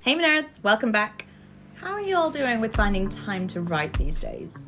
Hey nerds, welcome back. How are you all doing with finding time to write these days?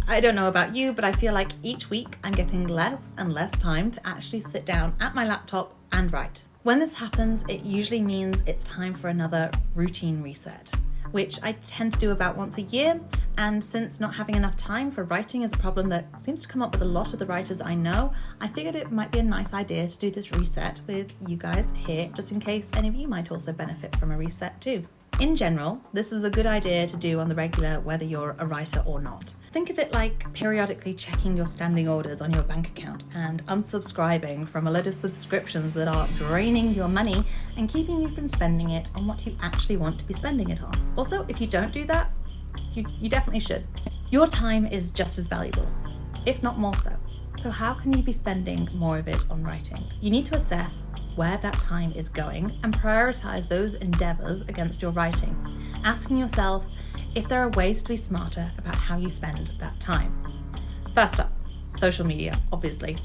I don't know about you, but I feel like each week I'm getting less and less time to actually sit down at my laptop and write. When this happens, it usually means it's time for another routine reset, which I tend to do about once a year. And since not having enough time for writing is a problem that seems to come up with a lot of the writers I know, I figured it might be a nice idea to do this reset with you guys here, just in case any of you might also benefit from a reset too. In general, this is a good idea to do on the regular, whether you're a writer or not. Think of it like periodically checking your standing orders on your bank account and unsubscribing from a load of subscriptions that are draining your money and keeping you from spending it on what you actually want to be spending it on. Also, if you don't do that, you definitely should. Your time is just as valuable, if not more so. So how can you be spending more of it on writing? You need to assess where that time is going and prioritize those endeavors against your writing, asking yourself if there are ways to be smarter about how you spend that time. First up, social media, obviously.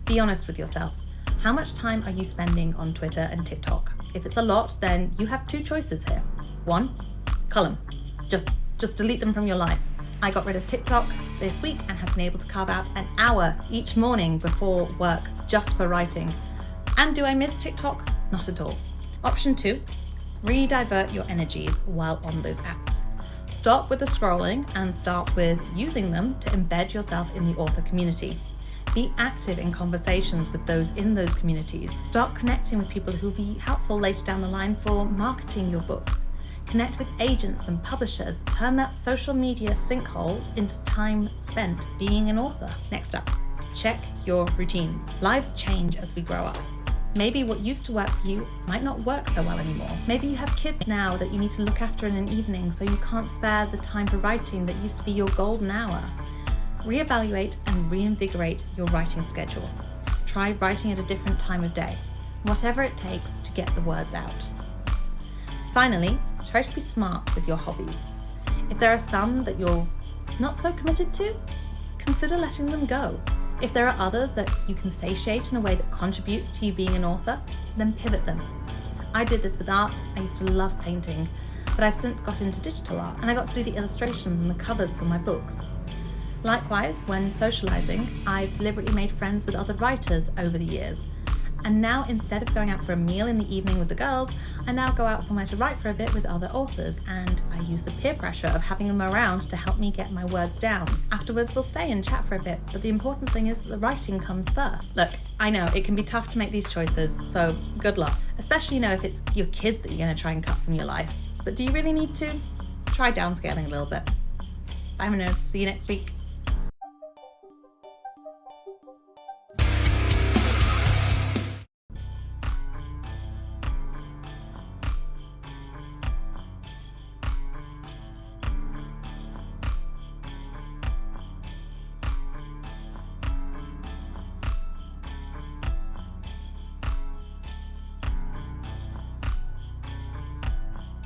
Be honest with yourself. How much time are you spending on Twitter and TikTok? If it's a lot, then you have two choices here. One, cull them. Just delete them from your life. I got rid of TikTok this week and have been able to carve out an hour each morning before work just for writing. And do I miss TikTok? Not at all. Option 2, re-divert your energies while on those apps. Stop with the scrolling and start with using them to embed yourself in the author community. Be active in conversations with those in those communities. Start connecting with people who will be helpful later down the line for marketing your books. Connect with agents and publishers. Turn that social media sinkhole into time spent being an author. Next up, check your routines. Lives change as we grow up. Maybe what used to work for you might not work so well anymore. Maybe you have kids now that you need to look after in an evening, so you can't spare the time for writing that used to be your golden hour. Reevaluate and reinvigorate your writing schedule. Try writing at a different time of day, whatever it takes to get the words out. Finally, try to be smart with your hobbies. If there are some that you're not so committed to, consider letting them go. If there are others that you can satiate in a way that contributes to you being an author, then pivot them. I did this with art. I used to love painting, but I've since got into digital art and I got to do the illustrations and the covers for my books. Likewise, when socializing, I've deliberately made friends with other writers over the years. And now, instead of going out for a meal in the evening with the girls, I now go out somewhere to write for a bit with other authors, and I use the peer pressure of having them around to help me get my words down. Afterwards, we'll stay and chat for a bit, but the important thing is that the writing comes first. Look, I know it can be tough to make these choices, so good luck. Especially, if it's your kids that you're going to try and cut from your life. But do you really need to? Try downscaling a little bit. Bye, my nerds. See you next week.